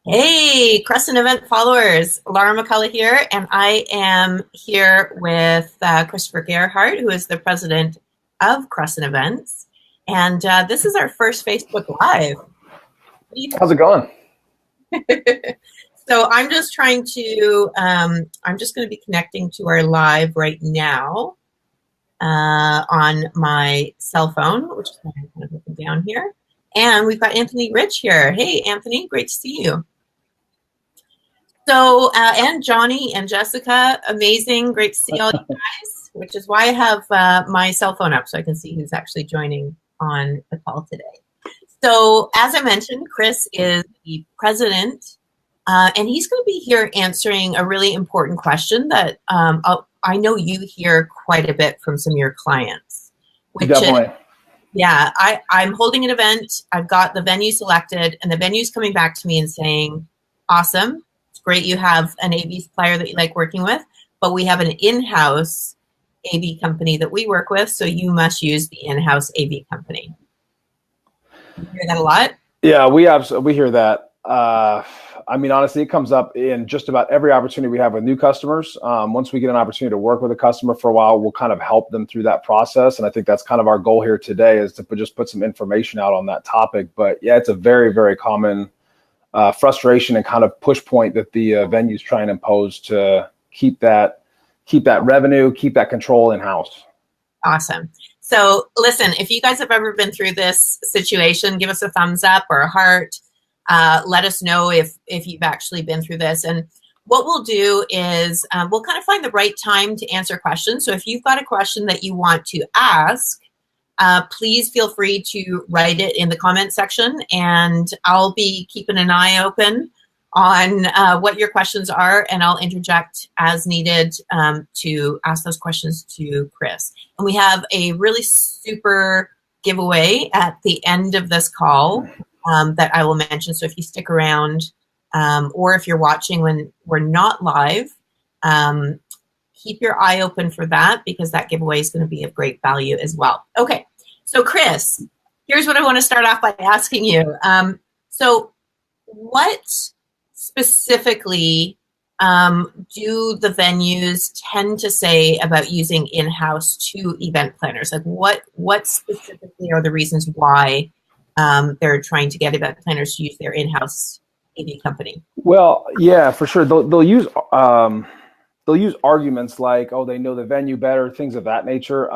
Hey, Crescent Event followers, Laura McCullough here, and I am here with Christopher Gerhart, who is the president of Crescent Events. And this is our first Facebook Live. How's it going? So I'm just trying to, I'm just going to be connecting to our live right now on my cell phone, which is why I'm kind of looking down here. And we've got Anthony Rich here. Hey, Anthony, great to see you. So, and Johnny and Jessica, amazing. Great to see all you guys, which is why I have my cell phone up so I can see who's actually joining on the call today. So, as I mentioned, Chris is the president, and he's going to be here answering a really important question that I know you hear quite a bit from some of your clients, which Definitely. is, yeah, I'm holding an event. I've got the venue selected, and the venue's coming back to me and saying, awesome. Great, you have an AV supplier that you like working with, but we have an in-house AV company that we work with, so you must use the in-house AV company. You hear that a lot? Yeah, we hear that. I mean, honestly, it comes up in just about every opportunity we have with new customers. Once we get an opportunity to work with a customer for a while, we'll kind of help them through that process. And I think that's kind of our goal here today is to just put some information out on that topic. But yeah, it's a very, very common frustration and kind of push point that the venues try and impose to keep that revenue, keep that control in house. Awesome. So listen, if you guys have ever been through this situation, give us a thumbs up or a heart. Let us know if you've actually been through this. And what we'll do is we'll kind of find the right time to answer questions. So if you've got a question that you want to ask, please feel free to write it in the comment section, and I'll be keeping an eye open on what your questions are, and I'll interject as needed to ask those questions to Chris. And we have a really super giveaway at the end of this call that I will mention. So if you stick around, or if you're watching when we're not live, keep your eye open for that, because that giveaway is going to be of great value as well. Okay, so Chris, here's what I want to start off by asking you. So what specifically do the venues tend to say about using in-house to event planners? Like what specifically are the reasons why they're trying to get event planners to use their in-house AV company? Well, yeah, for sure. They'll use arguments like, oh, they know the venue better, things of that nature.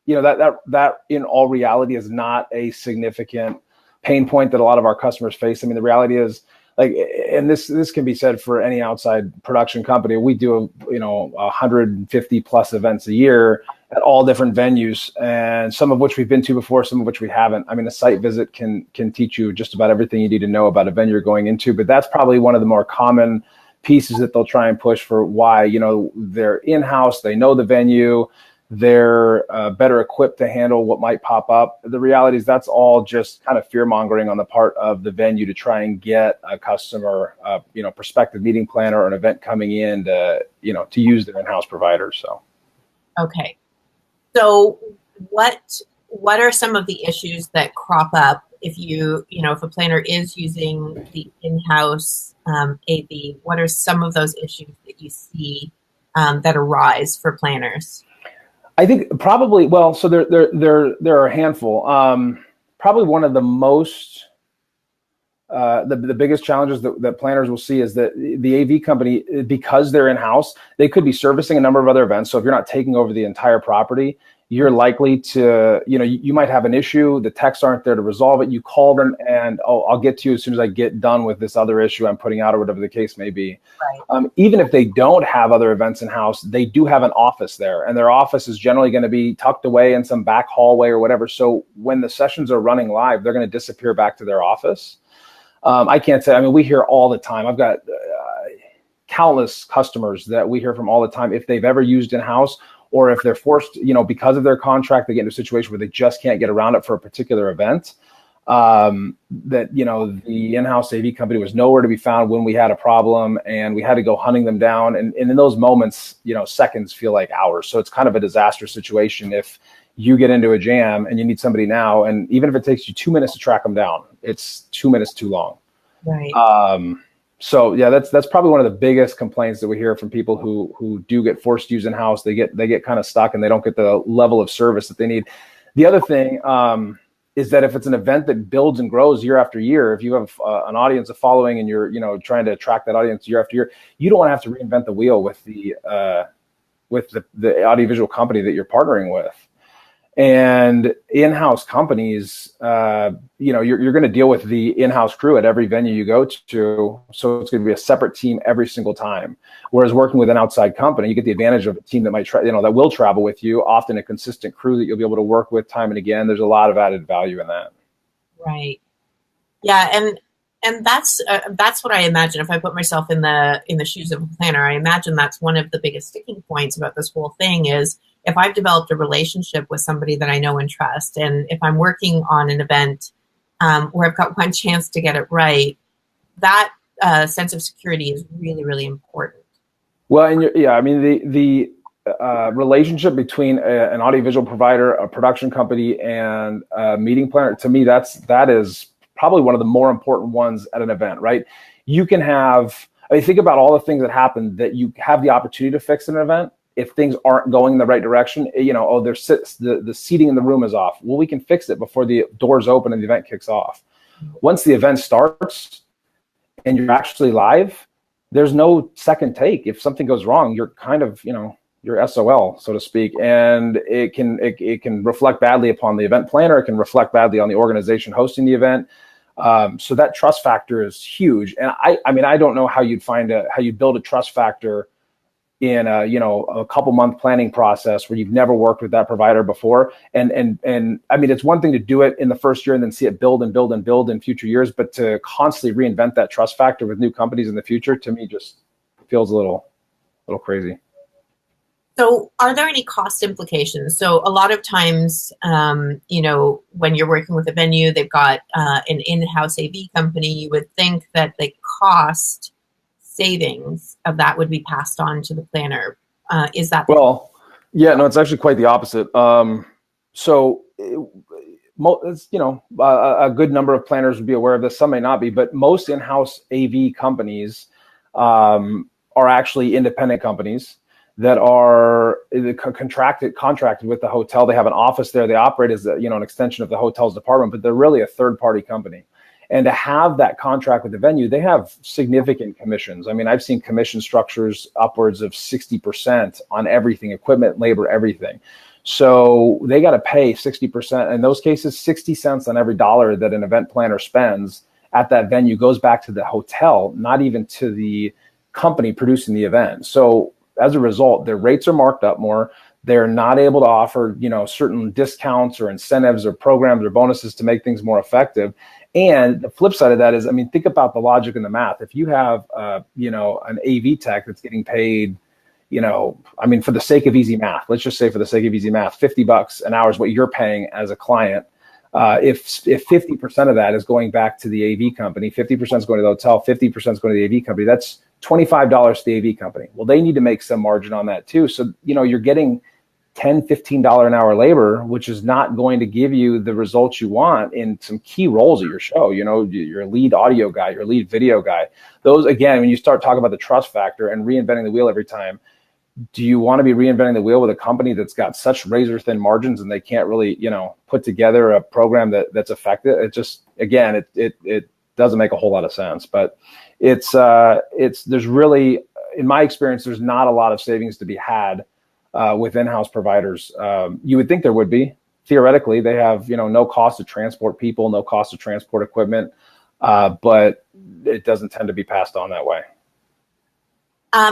That in all reality is not a significant pain point that a lot of our customers face. I mean, the reality is, like, and this can be said for any outside production company. We do 150 plus events a year at all different venues, and some of which we've been to before, some of which we haven't. I mean, a site visit can teach you just about everything you need to know about a venue you're going into, but that's probably one of the more common pieces that they'll try and push for why, they're in-house, they know the venue, they're better equipped to handle what might pop up. The reality is that's all just kind of fear mongering on the part of the venue to try and get a customer, prospective meeting planner or an event coming in to use their in-house provider. So, okay. So what are some of the issues that crop up if if a planner is using the in-house AV? What are some of those issues that you see that arise for planners? I think probably, well, so there are a handful. Probably one of the most the biggest challenges that planners will see is that the AV company, because they're in-house, they could be servicing a number of other events. So if you're not taking over the entire property, you're likely to, you might have an issue. The techs aren't there to resolve it. You call them and, oh, I'll get to you as soon as I get done with this other issue I'm putting out, or whatever the case may be. Right. Even if they don't have other events in-house, they do have an office there, and their office is generally going to be tucked away in some back hallway or whatever. So when the sessions are running live, they're going to disappear back to their office. I can't say, I mean, we hear all the time. I've got countless customers that we hear from all the time. If they've ever used in-house, or if they're forced, because of their contract, they get into a situation where they just can't get around it for a particular event, that, the in-house AV company was nowhere to be found when we had a problem, and we had to go hunting them down. And in those moments, seconds feel like hours. So it's kind of a disaster situation if you get into a jam and you need somebody now. And even if it takes you 2 minutes to track them down, it's 2 minutes too long. Right. So yeah, that's probably one of the biggest complaints that we hear from people who do get forced to use in-house. They get kind of stuck and they don't get the level of service that they need. The other thing is that if it's an event that builds and grows year after year, if you have an audience, a following, and you're trying to attract that audience year after year, you don't want to have to reinvent the wheel with the audiovisual company that you're partnering with. And in-house companies, you're going to deal with the in-house crew at every venue you go to. So it's going to be a separate team every single time. Whereas working with an outside company, you get the advantage of a team that that will travel with you, often a consistent crew that you'll be able to work with time and again. There's a lot of added value in that. Right. Yeah. And that's what I imagine. If I put myself in the shoes of a planner, I imagine that's one of the biggest sticking points about this whole thing is, if I've developed a relationship with somebody that I know and trust, and if I'm working on an event where I've got one chance to get it right, that sense of security is really, really important. Well, and the relationship between an audiovisual provider, a production company, and a meeting planner, to me, that is probably one of the more important ones at an event, right? You can have, think about all the things that happen that you have the opportunity to fix in an event. If things aren't going in the right direction, the seating in the room is off. Well, we can fix it before the doors open and the event kicks off. Once the event starts and you're actually live, there's no second take. If something goes wrong, you're kind of, you're SOL, so to speak. And it can reflect badly upon the event planner. It can reflect badly on the organization hosting the event. So that trust factor is huge. And I don't know how you'd build a trust factor in a couple month planning process where you've never worked with that provider before. And it's one thing to do it in the first year and then see it build and build and build in future years, but to constantly reinvent that trust factor with new companies in the future, to me, just feels a little crazy. So are there any cost implications? So a lot of times, when you're working with a venue, they've got an in-house AV company, you would think that the cost savings of that would be passed on to the planner. Is that? Well, yeah, no, it's actually quite the opposite. So it's, a good number of planners would be aware of this. Some may not be, but most in-house AV companies are actually independent companies that are contracted with the hotel. They have an office there. They operate as an extension of the hotel's department, but they're really a third-party company. And to have that contract with the venue, they have significant commissions. I've seen commission structures upwards of 60% on everything, equipment, labor, everything. So they got to pay 60%. In those cases, 60 cents on every dollar that an event planner spends at that venue goes back to the hotel, not even to the company producing the event. So as a result, their rates are marked up more. They're not able to offer, certain discounts or incentives or programs or bonuses to make things more effective. And the flip side of that is, think about the logic and the math. If you have, an AV tech that's getting paid, for the sake of easy math, let's just say for the sake of easy math, $50 an hour is what you're paying as a client. If 50% of that is going back to the AV company, 50% is going to the hotel, 50% is going to the AV company, that's $25 to the AV company. Well, they need to make some margin on that too. So, you're getting $10, $15 an hour labor, which is not going to give you the results you want in some key roles at your show. Your lead audio guy, your lead video guy. Those, again, when you start talking about the trust factor and reinventing the wheel every time, do you want to be reinventing the wheel with a company that's got such razor thin margins and they can't really, put together a program that's effective? It just, again, it doesn't make a whole lot of sense. But there's really, in my experience, there's not a lot of savings to be had with in-house providers. You would think there would be. Theoretically, they have, no cost to transport people, no cost to transport equipment, but it doesn't tend to be passed on that way.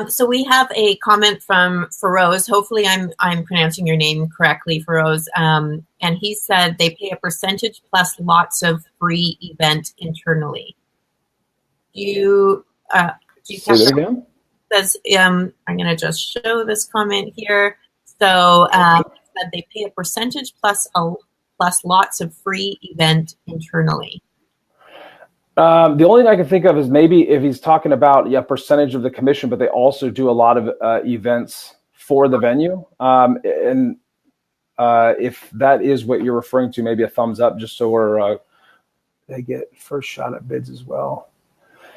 So we have a comment from Feroz. Hopefully I'm pronouncing your name correctly, Feroz. And he said they pay a percentage plus lots of free event internally. Do you say that again? Says, I'm going to just show this comment here. So said they pay a percentage plus lots of free event internally. The only thing I can think of is maybe if he's talking about a percentage of the commission, but they also do a lot of events for the venue. And if that is what you're referring to, maybe a thumbs up, just so they get first shot at bids as well.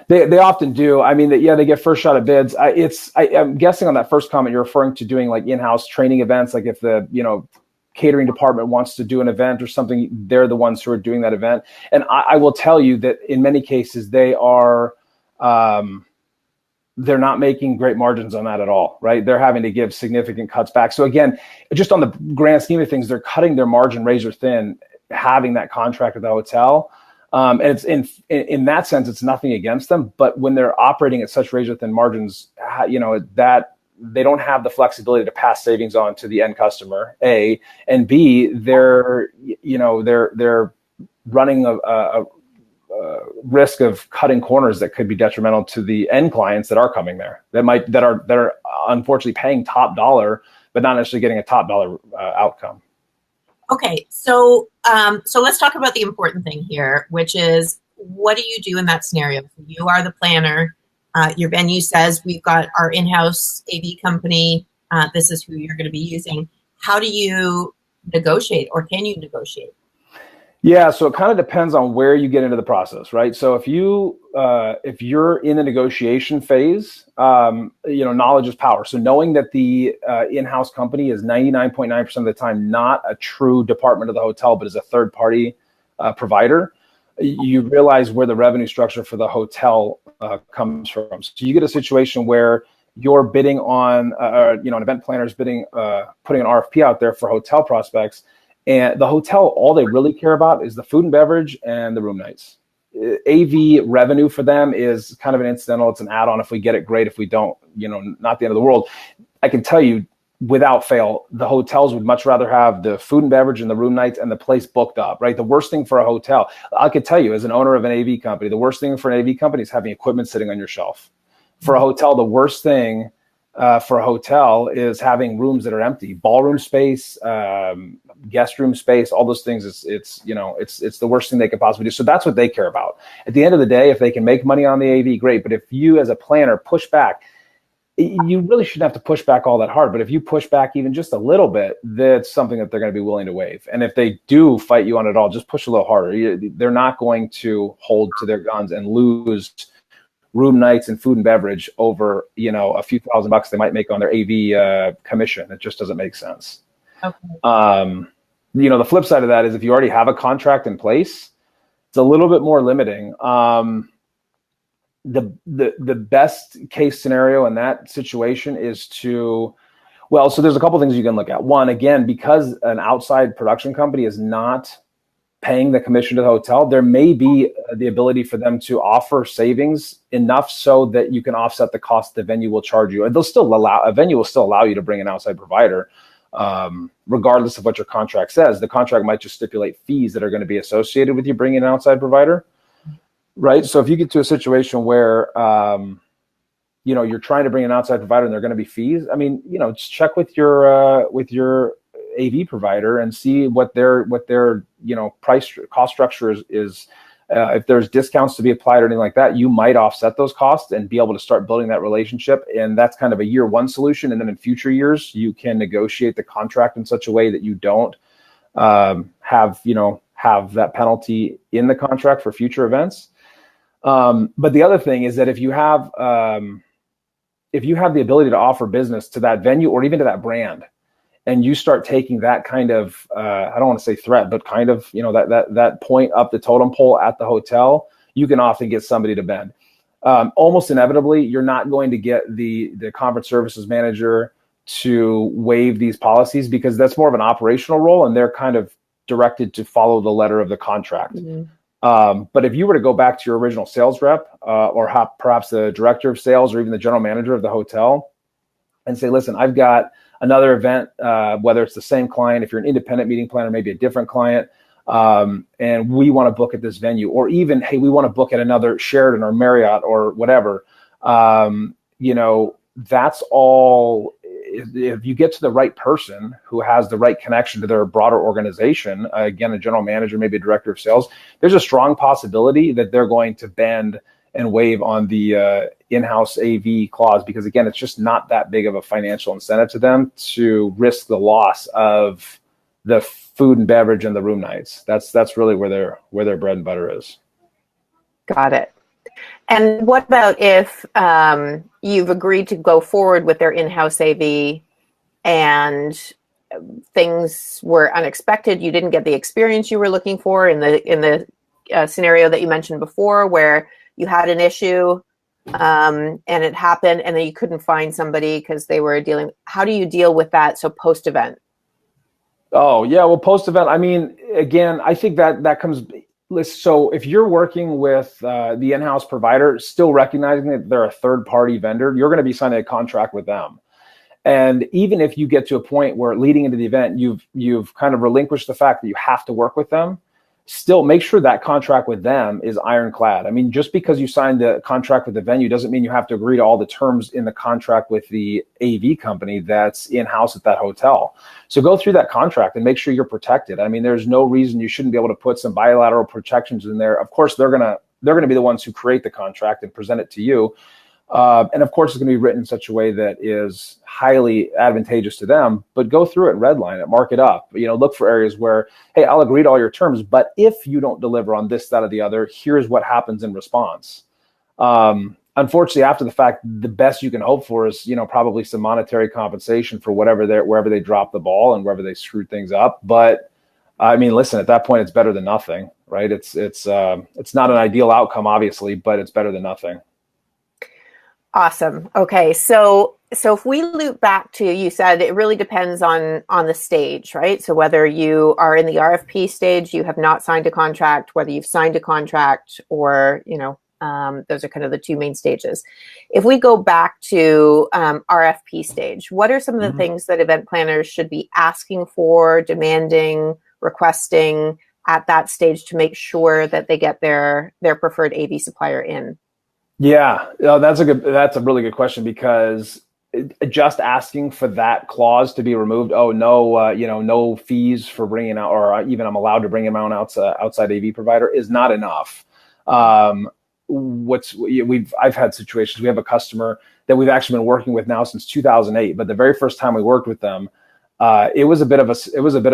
They often do. I mean, yeah, they get first shot at bids. I'm guessing on that first comment, you're referring to doing like in-house training events. Like if the, catering department wants to do an event or something, they're the ones who are doing that event. And I will tell you that in many cases, they are, they're not making great margins on that at all, right? They're having to give significant cuts back. So again, just on the grand scheme of things, they're cutting their margin razor thin, having that contract with the hotel. And it's in that sense, it's nothing against them. But when they're operating at such razor thin margins, that they don't have the flexibility to pass savings on to the end customer, A, and B, they're running a risk of cutting corners that could be detrimental to the end clients that are coming there, that are unfortunately paying top dollar, but not necessarily getting a top dollar outcome. Okay, so let's talk about the important thing here, which is, what do you do in that scenario? You are the planner. Your venue says, we've got our in-house AV company. This is who you're going to be using. How do you negotiate, or can you negotiate? Yeah, so it kind of depends on where you get into the process, right? So if you're in the negotiation phase, knowledge is power. So knowing that the in-house company is 99.9% of the time not a true department of the hotel, but is a third-party provider, you realize where the revenue structure for the hotel comes from. So you get a situation where you're bidding on, an event planner is bidding, putting an RFP out there for hotel prospects. And the hotel, all they really care about is the food and beverage and the room nights. AV revenue for them is kind of an incidental. It's an add-on. If we get it, great. If we don't, not the end of the world. I can tell you, without fail, the hotels would much rather have the food and beverage and the room nights and the place booked up, right? The worst thing for a hotel, I could tell you as an owner of an AV company, the worst thing for an AV company is having equipment sitting on your shelf. For a hotel, the worst thing for a hotel is having rooms that are empty, ballroom space, guest room space, all those things. It's the worst thing they could possibly do. So that's what they care about. At the end of the day, if they can make money on the AV, great. But if you as a planner push back, you really shouldn't have to push back all that hard. But if you push back even just a little bit, that's something that they're going to be willing to waive. And if they do fight you on it all, just push a little harder. They're not going to hold to their guns and lose room nights and food and beverage over, a few $1,000 they might make on their AV commission. It just doesn't make sense. Okay. The flip side of that is if you already have a contract in place, it's a little bit more limiting. The best case scenario in that situation is so there's a couple things you can look at. One, again, because an outside production company is not paying the commission to the hotel, there may be the ability for them to offer savings enough so that you can offset the cost the venue will charge you. And a venue will still allow you to bring an outside provider, regardless of what your contract says. The contract might just stipulate fees that are going to be associated with you bringing an outside provider, right? So if you get to a situation where, you're trying to bring an outside provider and they're going to be fees, just check with your AV provider and see what their price cost structure is. If there's discounts to be applied or anything like that, you might offset those costs and be able to start building that relationship. And that's kind of a year one solution. And then in future years, you can negotiate the contract in such a way that you don't have that penalty in the contract for future events. But the other thing is that if you have the ability to offer business to that venue or even to that brand, and you start taking that kind of, I don't want to say threat, but kind of, that point up the totem pole at the hotel, you can often get somebody to bend. Almost inevitably, you're not going to get the conference services manager to waive these policies because that's more of an operational role and they're kind of directed to follow the letter of the contract. Mm-hmm. But if you were to go back to your original sales rep or perhaps the director of sales or even the general manager of the hotel and say, listen, I've got another event, whether it's the same client, if you're an independent meeting planner, maybe a different client, and we want to book at this venue, or even, hey, we want to book at another Sheraton or Marriott or whatever. That's all. If you get to the right person who has the right connection to their broader organization, again, a general manager, maybe a director of sales, there's a strong possibility that they're going to bend and waive on the in-house AV clause, because again, it's just not that big of a financial incentive to them to risk the loss of the food and beverage and the room nights. That's really where their bread and butter is. Got it. And what about if you've agreed to go forward with their in-house AV and things were unexpected? You didn't get the experience you were looking for in the scenario that you mentioned before, where you had an issue and it happened, and then you couldn't find somebody because they were dealing. How do you deal with that? So post-event. Oh yeah, well, post-event. I mean, again, I think that comes. So if you're working with the in-house provider, still recognizing that they're a third-party vendor, you're going to be signing a contract with them. And even if you get to a point where leading into the event, you've kind of relinquished the fact that you have to work with them, still make sure that contract with them is ironclad. I mean, just because you signed the contract with the venue doesn't mean you have to agree to all the terms in the contract with the AV company that's in-house at that hotel. So go through that contract and make sure you're protected. I mean, there's no reason you shouldn't be able to put some bilateral protections in there. Of course, they're gonna be the ones who create the contract and present it to you. And of course, it's going to be written in such a way that is highly advantageous to them, but go through it, redline it, mark it up, look for areas where, hey, I'll agree to all your terms, but if you don't deliver on this, that, or the other, here's what happens in response. Unfortunately, after the fact, the best you can hope for is, probably some monetary compensation for wherever they drop the ball and wherever they screwed things up. But I mean, listen, at that point, it's better than nothing, right? It's not an ideal outcome, obviously, but it's better than nothing. Awesome. Okay. So if we loop back to, you said it really depends on the stage, right? So whether you are in the RFP stage, you have not signed a contract, whether you've signed a contract, or, those are kind of the two main stages. If we go back to RFP stage, what are some of the things that event planners should be asking for, demanding, requesting at that stage to make sure that they get their preferred AV supplier in? Yeah, that's a really good question, because just asking for that clause to be removed, oh no, no fees for bringing out, or even I'm allowed to bring in my own outside AV provider, is not enough. I've had situations. We have a customer that we've actually been working with now since 2008, but the very first time we worked with them, it was a bit of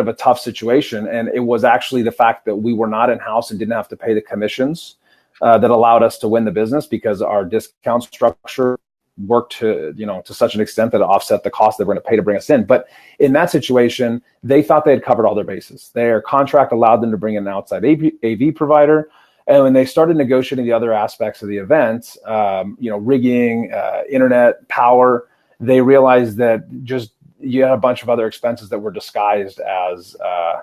a tough situation, and it was actually the fact that we were not in house and didn't have to pay the commissions that allowed us to win the business, because our discount structure worked to such an extent that it offset the cost they were going to pay to bring us in. But in that situation, they thought they had covered all their bases. Their contract allowed them to bring in an outside AV provider. And when they started negotiating the other aspects of the event, rigging, internet, power, they realized that just you had a bunch of other expenses that were disguised as, a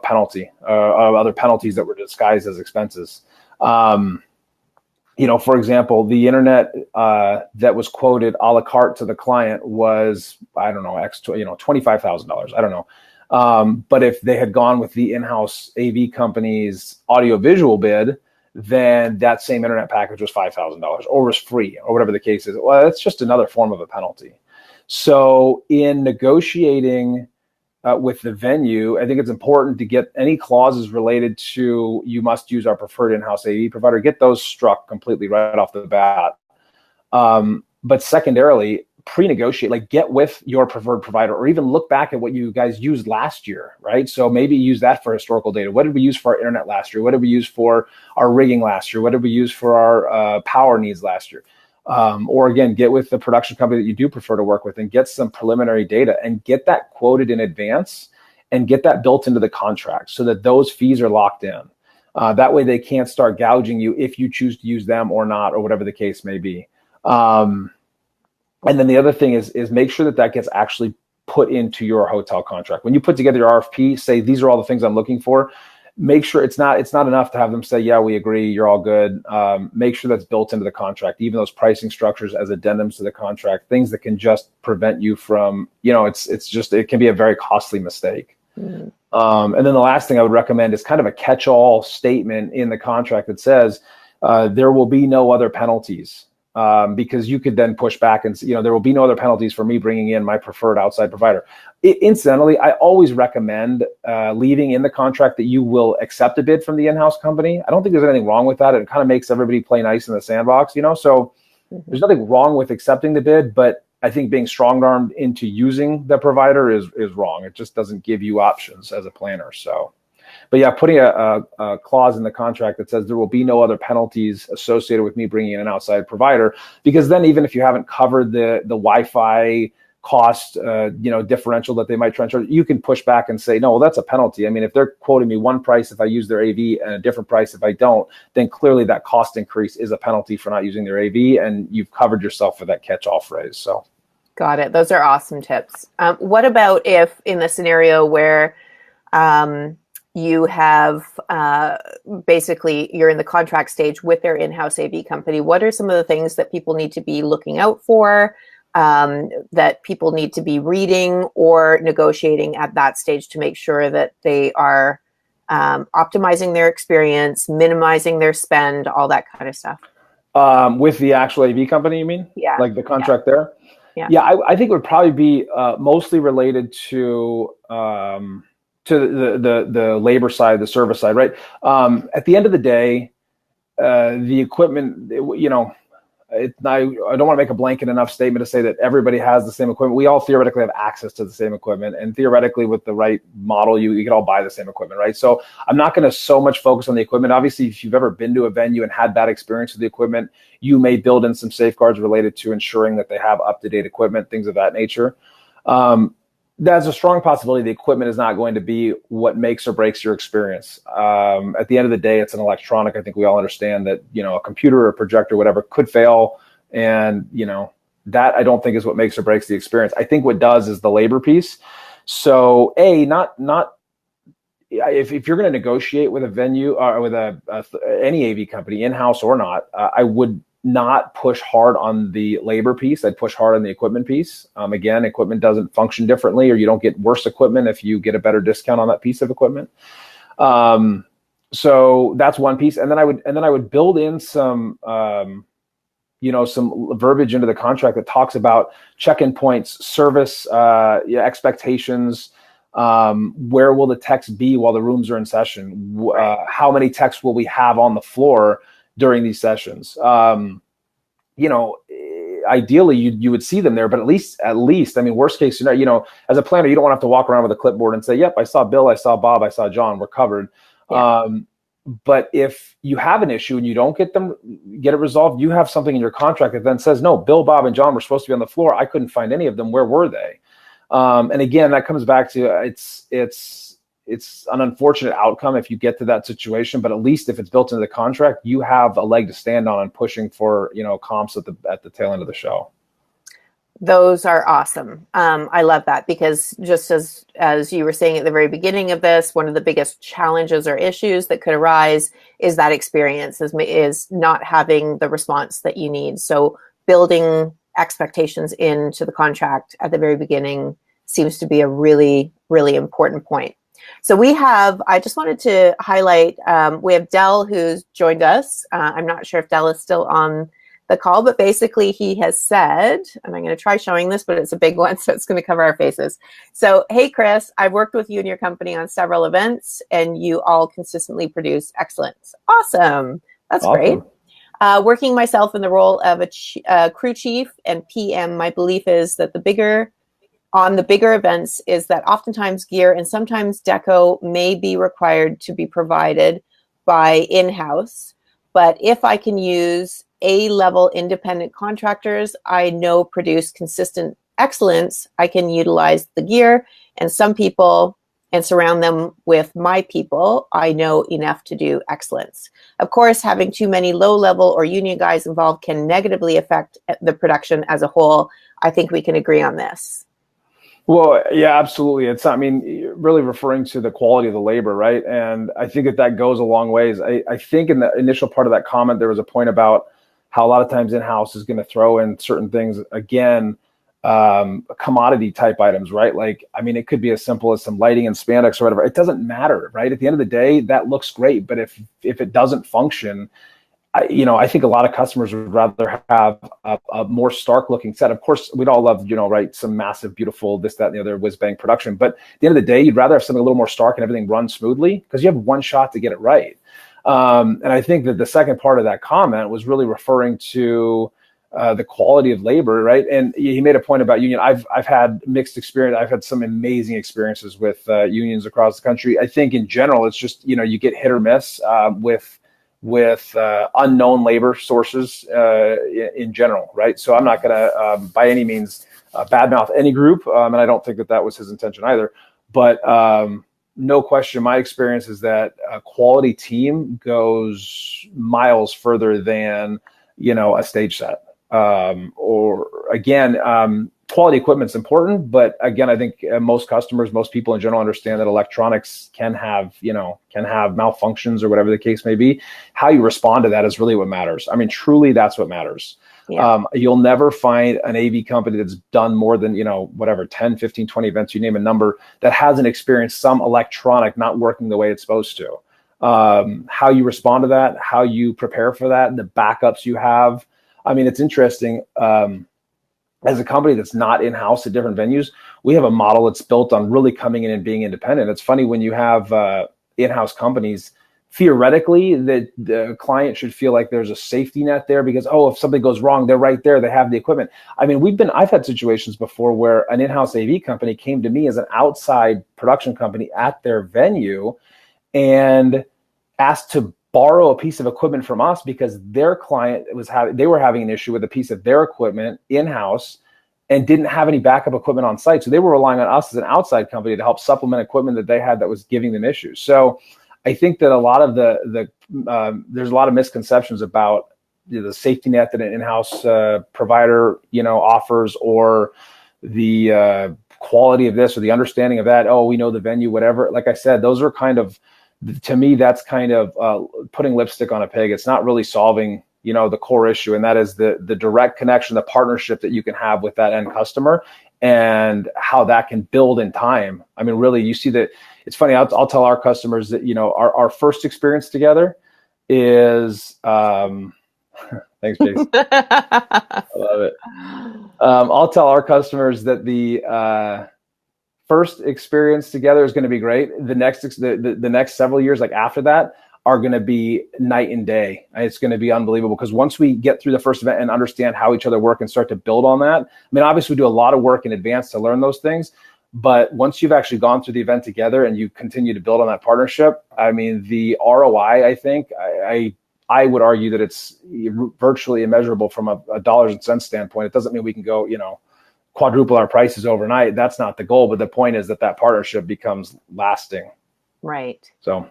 penalty, other penalties that were disguised as expenses. For example, the internet that was quoted a la carte to the client was, I don't know, $25,000. I don't know. But if they had gone with the in-house AV company's audiovisual bid, then that same internet package was $5,000 or was free, or whatever the case is. Well, that's just another form of a penalty. So in negotiating with the venue, I think it's important to get any clauses related to you must use our preferred in-house AV provider, get those struck completely right off the bat. But secondarily, pre-negotiate, like get with your preferred provider, or even look back at what you guys used last year, right? So maybe use that for historical data. What did we use for our internet last year? What did we use for our rigging last year? What did we use for our power needs last year? Or again, get with the production company that you do prefer to work with and get some preliminary data and get that quoted in advance and get that built into the contract so that those fees are locked in. That way they can't start gouging you if you choose to use them or not, or whatever the case may be. And then the other thing is make sure that gets actually put into your hotel contract. When you put together your RFP, say, these are all the things I'm looking for. Make sure it's not enough to have them say, yeah, we agree, you're all good. Make sure that's built into the contract, even those pricing structures as addendums to the contract, things that can just prevent you from, it can be a very costly mistake. Mm-hmm. And then the last thing I would recommend is kind of a catch-all statement in the contract that says there will be no other penalties. Because you could then push back and there will be no other penalties for me bringing in my preferred outside provider. Incidentally, I always recommend leaving in the contract that you will accept a bid from the in-house company. I don't think there's anything wrong with that. It kind of makes everybody play nice in the sandbox, so there's nothing wrong with accepting the bid, but I think being strong-armed into using the provider is wrong. It just doesn't give you options as a planner. So But yeah, putting a clause in the contract that says there will be no other penalties associated with me bringing in an outside provider, because then even if you haven't covered the Wi-Fi cost, differential that they might try and charge, you can push back and say, no, well, that's a penalty. I mean, if they're quoting me one price if I use their AV and a different price if I don't, then clearly that cost increase is a penalty for not using their AV, and you've covered yourself for that catch-all phrase. So, got it. Those are awesome tips. What about if in the scenario where you have basically you're in the contract stage with their in-house AV company? What are some of the things that people need to be looking out for? That people need to be reading or negotiating at that stage to make sure that they are optimizing their experience, minimizing their spend, all that kind of stuff. With the actual AV company, you mean? Yeah. Like the contract there? Yeah. Yeah, I think it would probably be mostly related to the labor side, the service side, right? At the end of the day, the equipment, I don't want to make a blanket enough statement to say that everybody has the same equipment. We all theoretically have access to the same equipment, and theoretically with the right model, you can all buy the same equipment, right? So I'm not going to so much focus on the equipment. Obviously, if you've ever been to a venue and had bad experience with the equipment, you may build in some safeguards related to ensuring that they have up-to-date equipment, things of that nature. There's a strong possibility the equipment is not going to be what makes or breaks your experience. At the end of the day, it's an electronic. I think we all understand that, a computer or a projector, whatever, could fail. And, that I don't think is what makes or breaks the experience. I think what does is the labor piece. So if you're going to negotiate with a venue or with any AV company, in-house or not, I would not push hard on the labor piece. I'd push hard on the equipment piece. Again, equipment doesn't function differently, or you don't get worse equipment if you get a better discount on that piece of equipment. So that's one piece. And then I would build in some verbiage into the contract that talks about check-in points, service, expectations. Where will the techs be while the rooms are in session? How many techs will we have on the floor during these sessions? Ideally you would see them there, but at least, I mean, worst case scenario, as a planner, you don't want to have to walk around with a clipboard and say, yep, I saw Bill, I saw Bob, I saw John, we're covered. Yeah. But if you have an issue and you don't get it resolved, you have something in your contract that then says, no, Bill, Bob, and John were supposed to be on the floor. I couldn't find any of them. Where were they? And again, that comes back to it's an unfortunate outcome if you get to that situation, but at least if it's built into the contract, you have a leg to stand on and pushing for, comps at the tail end of the show. Those are awesome. I love that, because just as you were saying at the very beginning of this, one of the biggest challenges or issues that could arise is that experience is not having the response that you need. So building expectations into the contract at the very beginning seems to be a really, really important point. So I just wanted to highlight, we have Del who's joined us. I'm not sure if Del is still on the call, but basically he has said, and I'm going to try showing this, but it's a big one, so it's going to cover our faces. So, hey, Chris, I've worked with you and your company on several events, and you all consistently produce excellence. Awesome. That's awesome. Great. Working myself in the role of a crew chief and PM, my belief is that the bigger events is that oftentimes gear and sometimes deco may be required to be provided by in-house. But if I can use A-level independent contractors I know produce consistent excellence, I can utilize the gear and some people and surround them with my people I know enough to do excellence. Of course, having too many low-level or union guys involved can negatively affect the production as a whole. I think we can agree on this. Well, yeah, absolutely. Really referring to the quality of the labor, right? And I think that goes a long ways. I think in the initial part of that comment, there was a point about how a lot of times in-house is going to throw in certain things, again, commodity type items, right? Like, it could be as simple as some lighting and spandex or whatever. It doesn't matter, right? At the end of the day, that looks great. But if it doesn't function, I think a lot of customers would rather have a more stark looking set. Of course, we'd all love, right, some massive, beautiful, this, that, and the other whiz bang production. But at the end of the day, you'd rather have something a little more stark and everything runs smoothly because you have one shot to get it right. And I think that the second part of that comment was really referring to the quality of labor, right? And he made a point about union. I've had mixed experience. I've had some amazing experiences with unions across the country. I think in general, it's just, you get hit or miss with unknown labor sources in general, right? So I'm not going to by any means badmouth any group, and I don't think that was his intention either. But no question, my experience is that a quality team goes miles further than a stage set. Or again, quality equipment's important, but again, I think most customers, most people in general understand that electronics can have malfunctions or whatever the case may be. How you respond to that is really what matters. I mean, truly, that's what matters. Yeah. You'll never find an AV company that's done more than, 10, 15, 20 events, you name a number, that hasn't experienced some electronic not working the way it's supposed to. How you respond to that, how you prepare for that, the backups you have. I mean, it's interesting. As a company that's not in-house at different venues, we have a model that's built on really coming in and being independent. It's funny when you have in-house companies, theoretically, that the client should feel like there's a safety net there because, if something goes wrong, they're right there. They have the equipment. I mean, I've had situations before where an in-house AV company came to me as an outside production company at their venue and asked to borrow a piece of equipment from us because their client they were having an issue with a piece of their equipment in-house and didn't have any backup equipment on site. So they were relying on us as an outside company to help supplement equipment that they had that was giving them issues. So I think that a lot of there's a lot of misconceptions about the safety net that an in-house provider, offers, or the quality of this or the understanding of that. Oh, we know the venue, whatever. Like I said, those are kind of, to me, that's kind of putting lipstick on a pig. It's not really solving, the core issue, and that is the direct connection, the partnership that you can have with that end customer, and how that can build in time. I mean, really, you see that. It's funny. I'll tell our customers that our first experience together is. Thanks, Jason. I love it. I'll tell our customers that the first experience together is going to be great. The next several years, like after that, are going to be night and day. It's going to be unbelievable because once we get through the first event and understand how each other work and start to build on that, I mean, obviously we do a lot of work in advance to learn those things, but once you've actually gone through the event together and you continue to build on that partnership, I mean, the ROI, I think, I would argue that it's virtually immeasurable from a dollars and cents standpoint. It doesn't mean we can go, quadruple our prices overnight. That's not the goal, but the point is that partnership becomes lasting. Right. So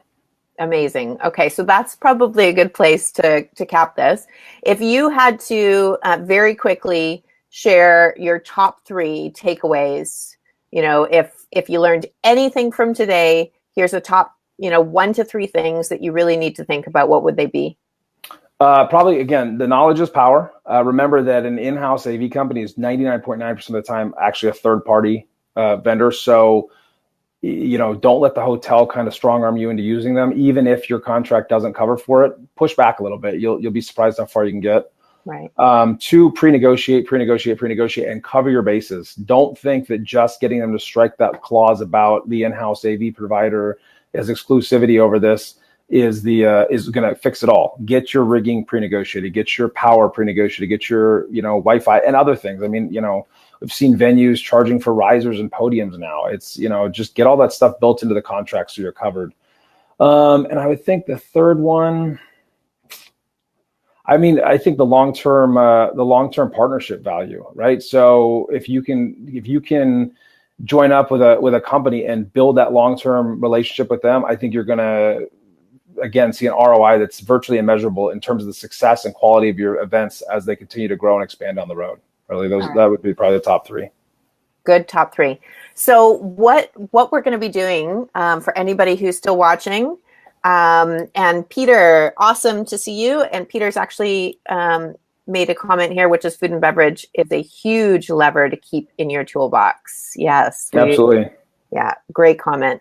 amazing. Okay, so that's probably a good place to cap this. If you had to very quickly share your top 3 takeaways, if you learned anything from today, here's a top, 1 to 3 things that you really need to think about. What would they be? Probably, again, the knowledge is power. Remember that an in-house AV company is 99.9% of the time actually a third-party vendor. So, don't let the hotel kind of strong arm you into using them. Even if your contract doesn't cover for it, push back a little bit. You'll be surprised how far you can get. Right. 2, pre-negotiate, and cover your bases. Don't think that just getting them to strike that clause about the in-house AV provider as exclusivity over this is going to fix it all. Get your rigging pre-negotiated, get your power pre-negotiated, get your, Wi-Fi and other things. I mean, we've seen venues charging for risers and podiums now. It's, just get all that stuff built into the contract so you're covered. And I would think the third one, I mean, I think the long-term partnership value, right? So if you can join up with a company and build that long-term relationship with them, I think you're going to, again, see an ROI that's virtually immeasurable in terms of the success and quality of your events as they continue to grow and expand down the road. Really, that would be probably the top 3. Good, top 3. So what we're going to be doing for anybody who's still watching, and Peter, awesome to see you. And Peter's actually made a comment here, which is food and beverage is a huge lever to keep in your toolbox. Yes, absolutely. Yeah, great comment.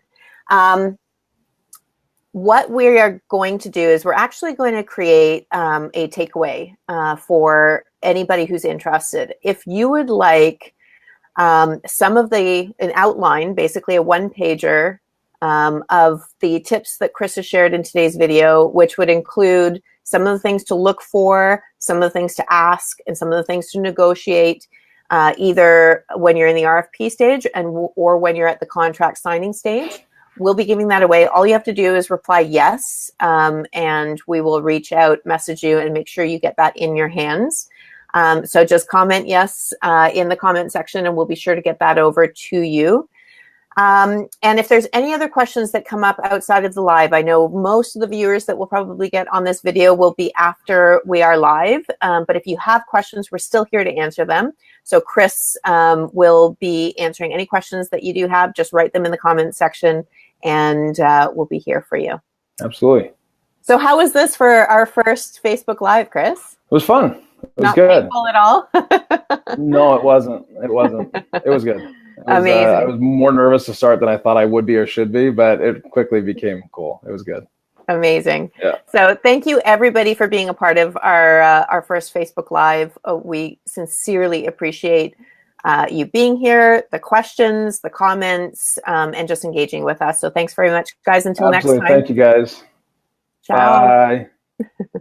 What we are going to do is we're actually going to create a takeaway for anybody who's interested. If you would like an outline, basically a 1-pager of the tips that Chris has shared in today's video, which would include some of the things to look for, some of the things to ask, and some of the things to negotiate, either when you're in the RFP stage or when you're at the contract signing stage. We'll be giving that away. All you have to do is reply yes, and we will reach out, message you, and make sure you get that in your hands. So just comment yes in the comment section, and we'll be sure to get that over to you. And if there's any other questions that come up outside of the live, I know most of the viewers that will probably get on this video will be after we are live. But if you have questions, we're still here to answer them. So Chris will be answering any questions that you do have. Just write them in the comment section, and we'll be here for you. Absolutely. So how was this for our first Facebook Live, Chris? It was fun. It was Not good. painful at all? No, it wasn't. It wasn't. It was good. Amazing. I was more nervous to start than I thought I would be or should be, but it quickly became cool. It was good. Amazing. Yeah. So thank you everybody for being a part of our first Facebook Live. We sincerely appreciate you being here, the questions, the comments, and just engaging with us. So thanks very much, guys. Until Absolutely. next time. Thank you, guys. Ciao. Bye.